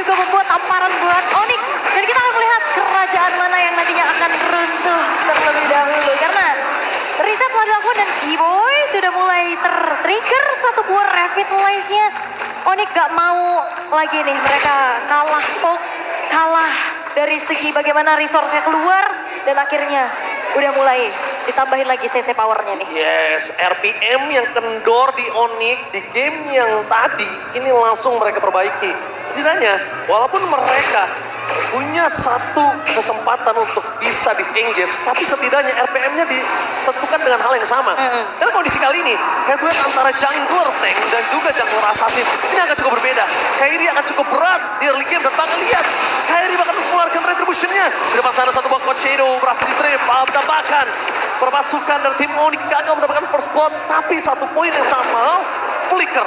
juga membuat tamparan buat Onyx. Dan kita akan melihat kerajaan mana yang nantinya akan runtuh terlebih dahulu. Karena riset telah dilakukan dan Keyboy sudah mulai ter-trigger satu buah revitalize-nya. Onyx gak mau lagi nih mereka kalah poke, kalah dari segi bagaimana resource-nya keluar. Dan akhirnya udah mulai ditambahin lagi CC powernya nih. Yes, RPM yang kendor di Onyx di game yang tadi ini langsung mereka perbaiki. Setidaknya walaupun mereka punya satu kesempatan untuk bisa disengage, tapi setidaknya RPM-nya ditentukan dengan hal yang sama. Karena kondisi kali ini, head to head antara jungler tank dan juga jungler assassin ini akan cukup berbeda. Kairi akan cukup berat di early game dan bakal lihat Kairi bakal mengeluarkan retribution-nya. Di depan sana satu buah Shadow berhasil di-trip, tambahkan perpasukan dari tim Onyx gagal mendapatkan first blood, tapi satu poin yang sangat mahal, Flicker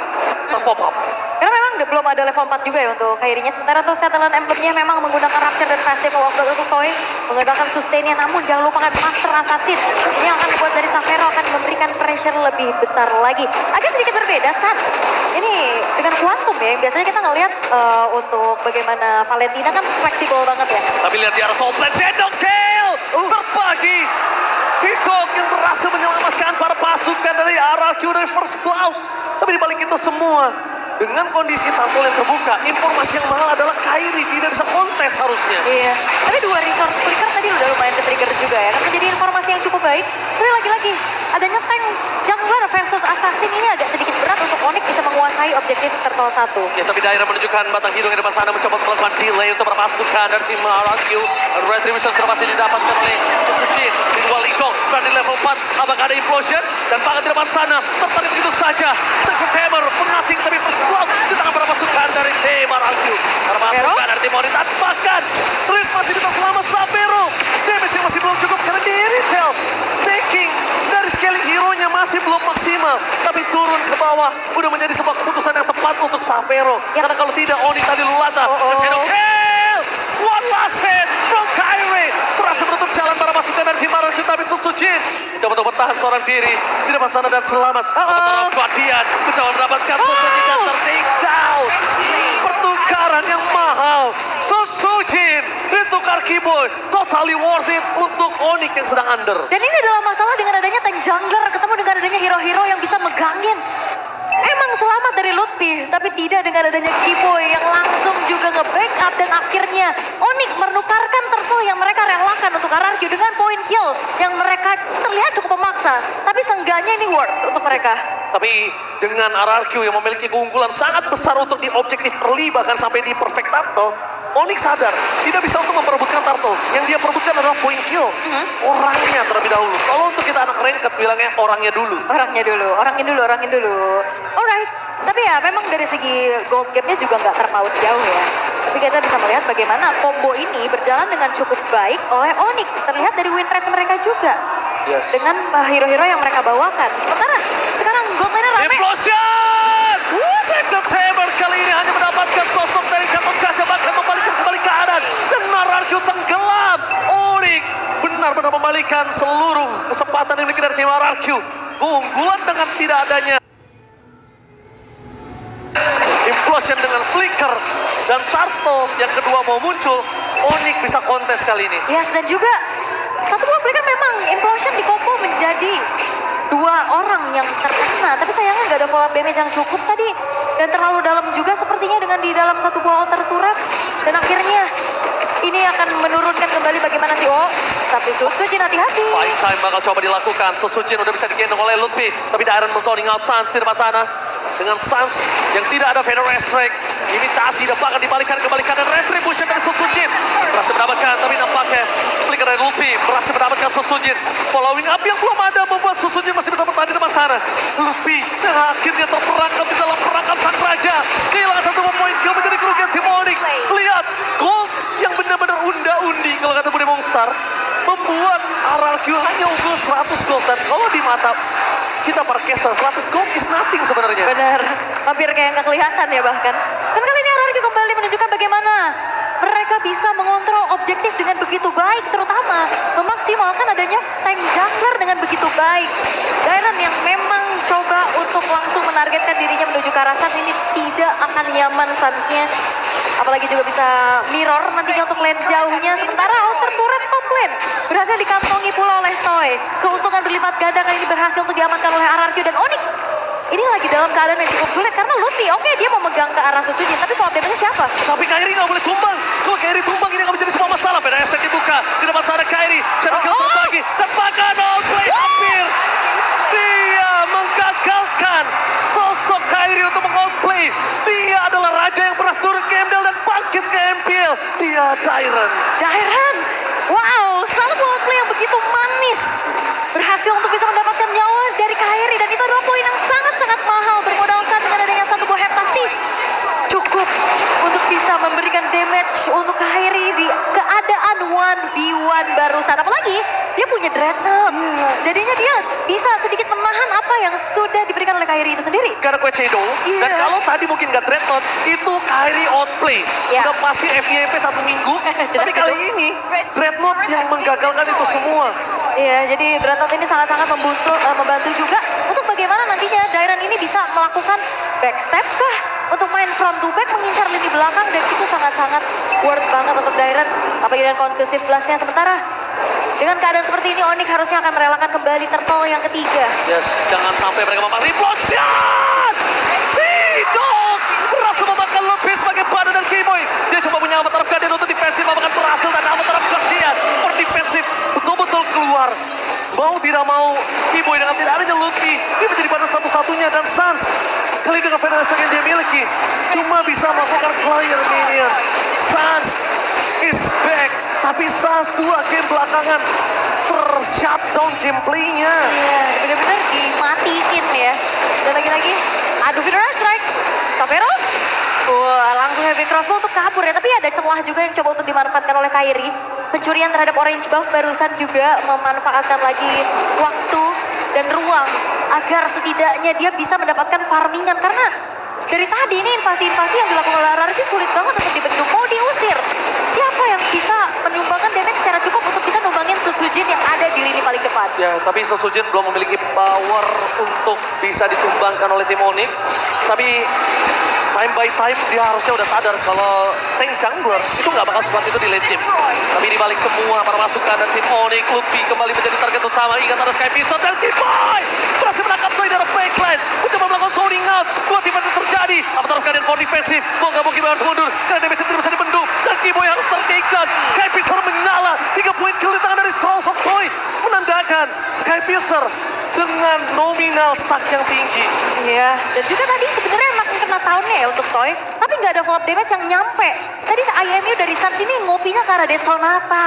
terpop up. Karena memang belum ada level 4 juga ya untuk Kairinya. Sementara untuk settlement emblemnya memang menggunakan Rapture dan Passive Walkback untuk Toy. Menggunakan sustain-nya, namun jangan lupakan Master Assassin. Ini akan dibuat dari Savero akan memberikan pressure lebih besar lagi. Agak sedikit berbeda, Sans. Ini dengan Quantum ya, biasanya kita ngelihat untuk bagaimana Valentina kan fleksibel banget ya. Tapi lihat di arah Soul Blade, Zedong kill! Terbagi! Hikok yang berhasil menyelamatkan para pasukan dari RRQ dari First Blood. Tapi dibalik itu semua, dengan kondisi tampil yang terbuka, informasi yang mahal adalah Kairi tidak bisa kontes harusnya. Iya, tapi dua resource flicker tadi udah lumayan ke-trigger juga ya. Kan menjadi informasi yang cukup baik. Tapi lagi-lagi, adanya tank jungler versus assassin ini agak sedikit berat untuk Onyx bisa menguasai objektif Turtle 1. Ya, tapi Daira menunjukkan batang hidung di depan sana mencoba melakukan delay untuk perpasukan dari tim RRQ. Retribution berhasil didapatkan oleh Susujin. Di luar Likong, berada di level 4. Apakah ada implosion? Dan bahkan di depan sana, tertarik begitu saja. Secret Hammer, pengating tapi Block di tangan para pasukan dari tim RRQ. Pasukan dari tim Onyx bahkan Tris masih bisa selamat Savero. Damage yang masih belum cukup karena di retail. Staking dari scaling hero-nya masih belum maksimal. Tapi turun ke bawah udah menjadi sebuah keputusan yang tepat untuk Savero. Karena kalau tidak Onyx tadi lulata. Kill! One last hit from Kairi. Berhasil menutup jalan para pasukan dari tim RRQ tapi Susujin mencoba untuk bertahan seorang diri di depan sana dan selamat. Guardian mencoba mendapatkan Susujin dan ter-take down. Pertukaran yang mahal. Susujin ditukar Keyboy. Totally worth it untuk Onyx yang sedang under. Dan ini adalah masalah dengan adanya tank jungler ketemu dengan adanya hero-hero yang bisa megangin. Emang selamat dari Lutfi, tapi tidak dengan adanya Keyboy yang langsung juga nge-backup dan akhirnya Onyx menukarkan Turtle yang mereka relakan untuk RRQ dengan point kill yang mereka terlihat cukup memaksa. Tapi seenggaknya ini worth untuk mereka. Tapi dengan RRQ yang memiliki keunggulan sangat besar untuk di objektif early bahkan sampai di perfect turtle, Onyx sadar tidak bisa untuk memperebutkan turtle. Yang dia perebutkan adalah point kill. Orangnya terlebih dahulu. Kalau untuk kita anak ranked bilangnya orangnya dulu. Orangnya dulu. Alright, tapi ya memang dari segi gold gap-nya juga nggak terpaut jauh ya. Tapi kita bisa melihat bagaimana combo ini berjalan dengan cukup baik oleh Onyx. Terlihat dari win rate mereka juga. Yes. Dengan hero-hero yang mereka bawakan. Sementara sekarang gold lane rame. Implosion! Secret Hammer kali ini hanya mendapatkan sosok dari kantong kaca bahkan membalikkan kembali ke kanan. Dan RRQ tenggelam. Onyx benar-benar membalikan seluruh kesempatan yang dimiliki dari tim RRQ. Keunggulan dengan tidak adanya Implosion dengan Flicker dan Turtle yang kedua mau muncul, Onyx bisa kontes kali ini. Yes, dan juga satu buah Flicker memang Implosion dikombo menjadi dua orang yang terkena. Tapi sayangnya nggak ada follow up damage yang cukup tadi. Dan terlalu dalam juga sepertinya dengan di dalam satu buah outer turret. Dan akhirnya ini akan menurunkan kembali bagaimana si O. Tapi Susujin hati-hati. Fight time bakal coba dilakukan. Susujin udah bisa digendong oleh Lutfi. Tapi Darren men-zoning out Sans di depan sana. Dengan Sans yang tidak ada Venom Restrict. Imitasi dan bahkan dibalikan kembali kanan Retribution dari Susujin. Berhasil mendapatkan tapi nampaknya Flicker dari Lutfi berhasil mendapatkan Susujin. Following up yang belum ada membuat Susujin masih bisa bertahan di depan sana. Lutfi yang akhirnya terperangkap di dalam perangkap sang raja. Kehilangan satu poin kill menjadi kerugian si Onyx. Lihat gold yang benar-benar unda-undi kalau kata Budi Mongstar. Membuat RRQ hanya unggul 100 gold. Dan kalau di mata kita para caster 100 gold is nothing sebenarnya. Benar, hampir kayak nggak kelihatan ya bahkan. Dan kali ini RRQ kembali menunjukkan bagaimana mereka bisa mengontrol objektif dengan begitu baik, terutama memaksimalkan adanya tank jungler dengan begitu baik. Darren yang memang coba untuk langsung menargetkan dirinya menuju ke arah Sans ini tidak akan nyaman Sansnya. Apalagi juga bisa mirror nantinya untuk lane jauhnya. Sementara outer turret top lane berhasil dikantongi pula oleh Toy. Keuntungan berlipat ganda kali ini berhasil untuk diamankan oleh RRQ dan Onyx. Ini lagi dalam keadaan yang cukup sulit karena Luffy, oke dia mau megang ke arah Sutsujin, tapi kalau damage siapa? Tapi Kairi nggak boleh tumbang. Kalau Kairi tumbang ini akan menjadi sebuah masalah. PDS dibuka. Di depan sana Kairi. Shadow Kill terbagi. Dan bahkan outplay hampir. Dia menggagalkan sosok Kairi untuk meng-outplay. Dia adalah raja yang pernah turun ke MDL dan bangkit ke MPL. Dia Dairon. Dairon, wow, selalu outplay yang begitu manis. Berhasil untuk bisa mendapatkan nyawa dari Kairi dan itu adalah poin yang sangat-sangat mahal bermodalkan dengan adanya satu buah heptasis. Cukup untuk bisa memberikan damage untuk Kairi di keadaan 1v1 barusan. Apalagi dia punya Dreadnought. Jadinya dia bisa sedikit menahan apa yang sudah diberikan oleh Kairi itu sendiri. Karena kue Cedo. Dan Iya. kalau tadi mungkin gak Dreadnought, itu Kairi outplay. Iya. Udah pasti FYP 1 minggu. Tapi Jedak kali ini Dreadnought yang menggagalkan itu semua. Iya, jadi Dreadnought ini sangat-sangat membantu juga untuk bagaimana nantinya Dairon ini bisa melakukan backstep kah? Untuk main front to back mengincar lini belakang dan itu sangat-sangat worth banget untuk Dairon. Apalagi dengan concussive blast-nya sementara. Dengan keadaan seperti ini Onyx harusnya akan merelakan kembali turtle yang ketiga. Yes, jangan sampai mereka memakai implosion. Tidak berhasil memakan lebih sebagai Bada dan Keyboy. Dia coba menyelamatkan Guardian untuk defensif, bahkan berhasil dan Avatar Guardian berdefensif betul-betul keluar. Mau tidak mau, Keyboy dengan tidak adanya Luffy, dia menjadi badan satu-satunya dan Sans kali dengan Federasi yang dia miliki cuma bisa melakukan clear minion. Sans is back, tapi Sans 2 game belakangan ter-shutdown gameplaynya. Iya, benar-benar dimatiin ya. Dan lagi-lagi, aduh Fedora strike. Tavero. Wah, langsung heavy crossbow untuk kabur ya. Tapi ada celah juga yang coba untuk dimanfaatkan oleh Kairi. Pencurian terhadap orange buff barusan juga memanfaatkan lagi waktu dan ruang agar setidaknya dia bisa mendapatkan farmingan. Karena dari tadi ini invasi-invasi yang dilakukan oleh RRQ sulit banget untuk dibendung. Mau diusir. Siapa yang bisa menyumbangkan damage secara cukup untuk bisa numbangin Sutsujin yang ada di lini paling depan? Ya, tapi Sutsujin belum memiliki power untuk bisa ditumbangkan oleh tim Onyx. Tapi time by time dia harusnya udah sadar kalau tank jungler itu nggak bakal sekuat itu di late game. Tapi di balik semua para pasukan dan tim Onyx, Luffy kembali menjadi target utama. Ingat ada Sky Pistol dan Keyboy berhasil menangkap Toy dari backline. Mencoba melakukan zoning out. Dua tim itu terjadi. Avatar Guardian for defensif. Mau nggak mungkin harus mundur karena damage tidak bisa dibendung. Dan Keyboy harus tertake down. Sky Pistol menyala. 3 poin kill di tangan dari sosok Toy. Menandakan Sky Pistol dengan nominal stack yang tinggi. Iya, dan juga tadi sebenarnya makin kena tahunnya ya untuk Toy, tapi nggak ada follow up damage yang nyampe. Tadi IMU dari Sans ini ngopinya ke arah Dead Sonata.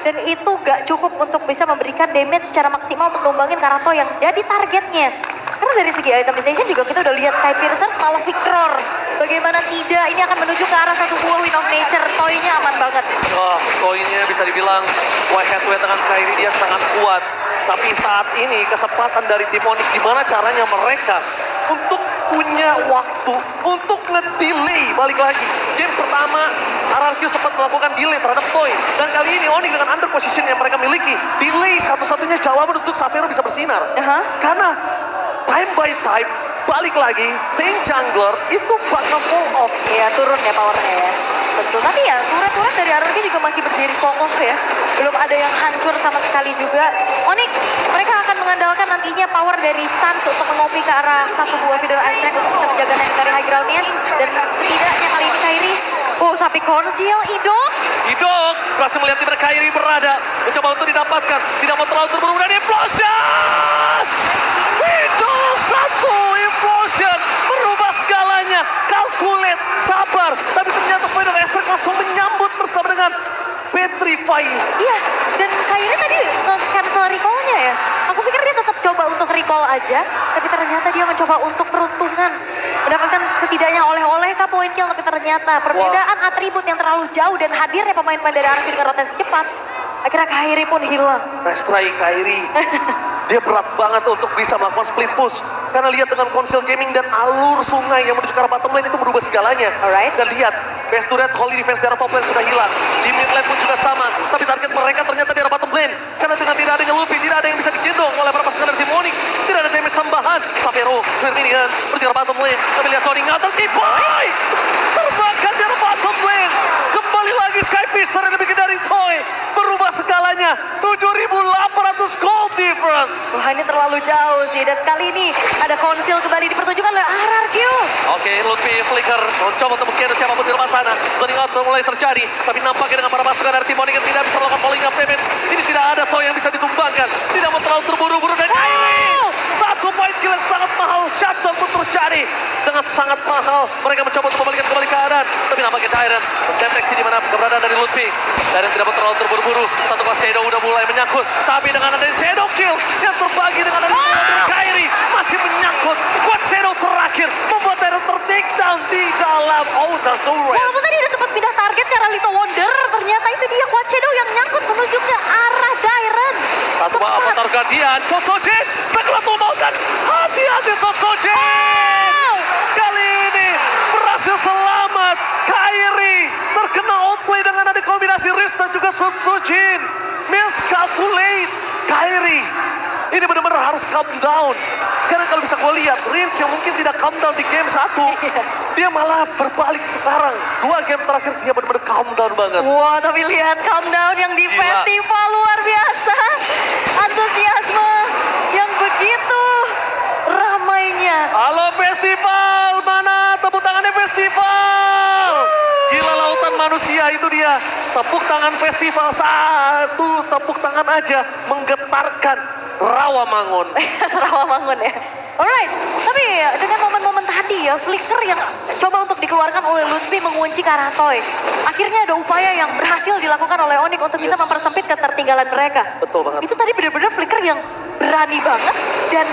Dan itu gak cukup untuk bisa memberikan damage secara maksimal untuk numbangin Karato yang jadi targetnya. Karena dari segi itemization juga kita udah lihat Sky Piercers malah Victor. Bagaimana tidak, ini akan menuju ke arah satu buah Wind of Nature. Toy-nya aman banget. Wah, Toy-nya bisa dibilang head to head dengan Kairi dia sangat kuat. Tapi saat ini kesempatan dari tim Onyx gimana caranya mereka untuk punya waktu untuk nge-delay. Balik lagi, game pertama RRQ sempat melakukan delay terhadap Toy. Dan kali ini Onyx dengan under position yang mereka miliki, delay satu-satunya jawaban untuk Xavero bisa bersinar. Karena time by time, balik lagi, tank jungler itu bakal fall off. Ya turun ya powernya ya. Tentu, tapi ya turret-turret dari RRQ juga masih berdiri kokoh ya. Belum ada yang hancur sama sekali juga. Onyx, mereka akan mengandalkan nantinya power dari Sans untuk mengopi ke arah satu buah feeder ice track untuk bisa menjaga timing dari high ground-nya. Dan setidaknya kali ini Kairi, tapi conceal Idok. Idok berhasil melihat di mana Kairi berada. Mencoba untuk didapatkan. Tidak mau terlalu terburu-buru dan implosion! Idok satu implosion. Merubah segalanya. Calculate, sabar. Tapi ternyata Feeder Esther langsung menyambut bersama dengan Petrify. Iya, dan Kairi tadi nge-cancel recall-nya ya. Aku pikir dia tetap coba untuk recall aja, tapi ternyata dia mencoba untuk peruntungan. Mendapatkan setidaknya oleh-oleh kah poin kill, tapi ternyata perbedaan atribut yang terlalu jauh dan hadirnya pemain-pemain dari RRQ dengan rotasi cepat. Akhirnya Kairi pun hilang. Nice try Kairi. Dia berat banget untuk bisa melakukan split push. Karena lihat dengan konsil gaming dan alur sungai yang menuju ke arah bottom lane itu merubah segalanya. Alright. Dan lihat, base turret, holy defense dari top lane sudah hilang. Di mid lane pun juga sama. Tapi target mereka ternyata di arah bottom lane. Karena dengan tidak adanya Luffy, tidak ada yang bisa digendong oleh para pasukan dari tim Onyx. Tidak ada damage tambahan. Xavero, clear minion, menuju ke arah bottom lane. Tapi lihat zoning out dan Keyboy terbakar di arah bottom lane. Kembali lagi Sky Piercer yang dibikin dari Toy. Berubah segalanya. 7.800 gold difference. Wah, ini terlalu jauh sih. Dan kali ini ada konsil kembali dipertunjukkan oleh RRQ. Oke, Lutfi flicker. Mencoba untuk mengkira siapapun di depan sana. Zoning out mulai terjadi. Tapi nampaknya dengan para pasukan dari tim Onyx yang tidak bisa melakukan falling up damage. Ini tidak ada Toy yang bisa ditumbangkan. Tidak mau terlalu terburu-buru dan Kyrie. Satu poin kill yang sangat mahal. Shutdown pun terjadi. Dengan sangat mahal. Mereka mencoba untuk membalikan kembali keadaan. Tapi nampaknya Tyrant mendeteksi di mana keberadaan dari Lutfi. Tyrant tidak mau terlalu terburu-buru. Satu pas Shadow udah mulai menyangkut. Tapi dengan ada Shadow kill yang terbagi dengan ada Kyrie masih menyangkut. Kuat Shadow terakhir membuat Tyrant ter-take down di dalam Outer Turret. Walaupun tadi udah sempat pindah target ke arah Little Wonder, ternyata itu dia Quad Shadow yang nyangkut menuju ke arah Dairen. Satu avatar Guardian, Sotsojin, Saklatul Maut dan hati-hati Sotsojin. Kali ini berhasil selamat. Kyrie terkena outplay dengan ada kombinasi Riz dan juga Sotsojin. Miscalculate Kyrie. Ini benar-benar harus calm down. Karena kalau bisa gue lihat, Riz yang mungkin tidak calm down di game 1, dia malah berbalik sekarang. 2 game terakhir dia benar-benar calm down banget. Wah, tapi lihat countdown yang di Gila. festival luar biasa. Antusiasme yang begitu ramainya. Halo festival, mana tepuk tangannya festival? Gila lautan manusia itu dia. Tepuk tangan festival satu, tepuk tangan aja menggetarkan Rawamangun. Serawamangun ya. Alright, tapi dengan momen-momen tadi ya, flicker yang coba untuk dikeluarkan oleh Lutfi mengunci ke arah Toy. Akhirnya ada upaya yang berhasil dilakukan oleh Onyx untuk bisa mempersempit ketertinggalan mereka. Betul banget. Itu tadi benar-benar flicker yang berani banget dan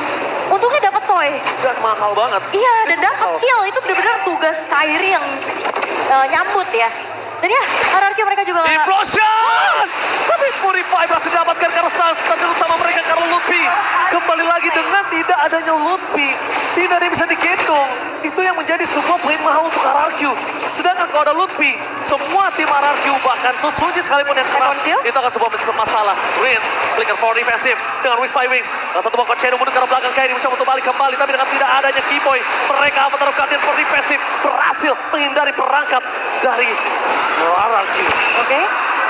untungnya dapat Toy. Dan mahal banget. Iya, dan dapat kill. Itu benar-benar tugas Kyrie yang nyambut ya. Dan ya, RRQ mereka juga nggak... Implosion! Tapi Purify berhasil didapatkan karena Sans dan terutama mereka karena Lutfi. Kembali lagi dengan tidak adanya Lutfi, tidak ada yang bisa digendong. Itu yang menjadi sebuah poin mahal untuk RRQ. Sedangkan kalau ada Lutfi, semua tim RRQ bahkan Sotsojin sekalipun yang keras, Konsil? itu akan sebuah masalah. Rinse, flicker for defensive dengan Wiz 5 Wings. Dan satu bakal Shadow mundur ke arah belakang Kyrie mencoba untuk balik kembali. Tapi dengan tidak adanya Keyboy, mereka avatar Guardian for defensive berhasil menghindari perangkap dari RRQ. Oke,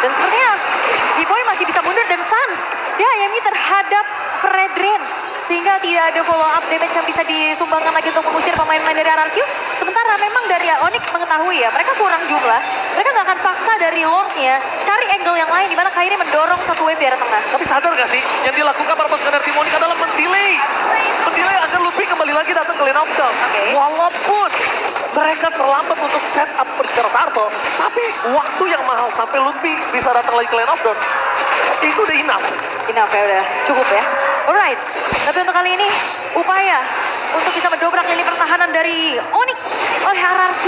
dan sepertinya B-Boy masih bisa mundur dan Sans dia aimnya terhadap Fredrin sehingga tidak ada follow up damage yang bisa disumbangkan lagi untuk mengusir pemain-pemain dari RRQ. Sementara memang dari Onyx mengetahui ya mereka kurang jumlah, mereka nggak akan paksa dari Lordnya cari angle yang lain di mana Kyrie mendorong satu wave di arah tengah. Tapi sadar gak sih, yang dilakukan para pasukan dari tim Onyx adalah mendelay agar Lutfi kembali lagi datang ke lane of down. Oke. Walaupun mereka terlambat untuk set up berbicara turtle, tapi waktu yang mahal sampai Lutfi bisa datang lagi ke lane of down, itu udah enough. Enough ya, udah cukup ya. Alright, tapi untuk kali ini upaya untuk bisa mendobrak lini pertahanan dari Onyx oleh RRQ.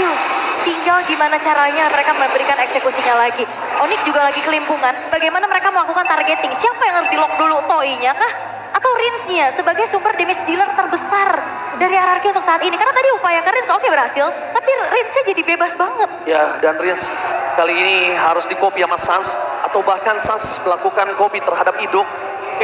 Tinggal gimana caranya mereka memberikan eksekusinya lagi. Onyx juga lagi kelimpungan. Bagaimana mereka melakukan targeting? Siapa yang harus di-lock dulu? Toy-nya kah? Atau Rinsnya sebagai sumber damage dealer terbesar dari RRQ untuk saat ini? Karena tadi upaya ke Rins oke berhasil, tapi Rinsnya jadi bebas banget. Ya, dan Rins kali ini harus di-copy sama Sans, atau bahkan Sans melakukan copy terhadap Idok.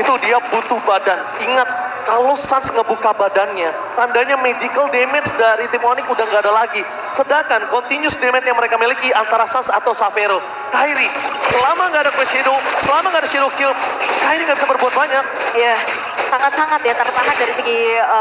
Itu dia butuh badan. Ingat, kalau Sans ngebuka badannya, tandanya magical damage dari tim Onyx udah nggak ada lagi. Sedangkan continuous damage yang mereka miliki antara Sans atau Savero. Kyrie, selama nggak ada Quest Shadow, selama nggak ada Shadow Kill, Kyrie nggak bisa berbuat banyak. Iya, sangat-sangat ya tertahan dari segi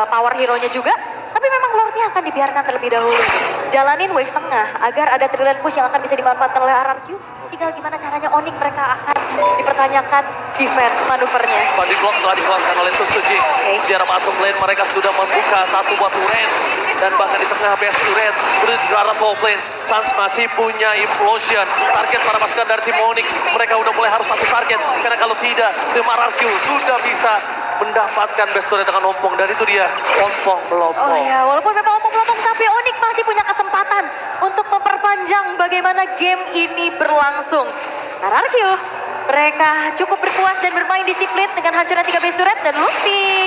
power hero-nya juga. Tapi memang Lordnya akan dibiarkan terlebih dahulu. Jalanin wave tengah agar ada trillion push yang akan bisa dimanfaatkan oleh RRQ. Tinggal gimana caranya Onyx mereka akan dipertanyakan defense manuvernya. Body block telah dikeluarkan oleh Tsutsuji. Di arah bottom lane mereka sudah membuka satu buah turret. Dan bahkan di tengah base turret menuju ke arah top lane. Sans masih punya implosion. Target para pasukan dari tim Onyx, mereka udah mulai harus satu target. Karena kalau tidak, tim RRQ sudah bisa mendapatkan base turret dengan ompong. Dan itu dia, ompong melompong. Oh ya, walaupun memang omong-omong tapi Onyx masih punya kesempatan untuk memperpanjang bagaimana game ini berlangsung. RRQ, mereka cukup berpuas dan bermain disiplin dengan hancurnya 3 base turret dan Lutfi,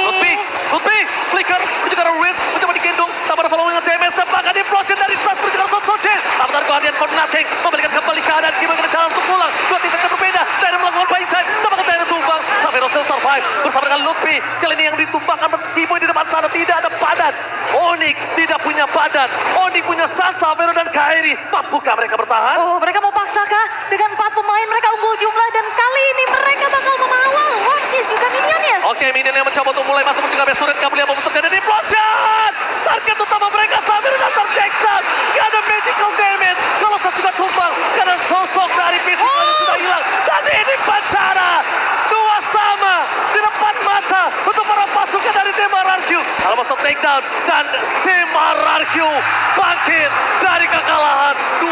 flicker, menuju ke arah Riz, mencoba digendong, tanpa ada following TMS, dan bahkan implosion dari Sans menuju ke arah Sotsojin. Avatar Guardian for nothing, membalikan kembali keadaan, gimana jalan untuk pulang, 2 tim yang berbeda, Tyron melakukan buying time, tanpa Tyron tumbang, Savero still survive, bersama dengan Lutfi, kali ini yang ditumbangkan Keyboy di depan depan sana tidak ada badan. Onyx tidak punya badan. Onyx punya Sansa, Vero dan Kairi. Mampukah mereka bertahan? Oh, mereka mau paksakah? Dengan 4 pemain mereka unggul jumlah dan sekali ini mereka bakal mengawal Watches juga minionnya. Oke, minion yang mencoba untuk mulai masuk juga Besurit. Gak boleh apa terjadi di implosion. Target utama mereka Samir dan terjackson. Gak ada magical damage. Kalau saya juga tumbang karena sosok dari fisiknya sudah hilang. Dan ini Pacara. 2 sama di depan mata untuk para pasukan dari tim RRQ. Almost takedown dan tim RRQ bangkit dari kekalahan 2-0.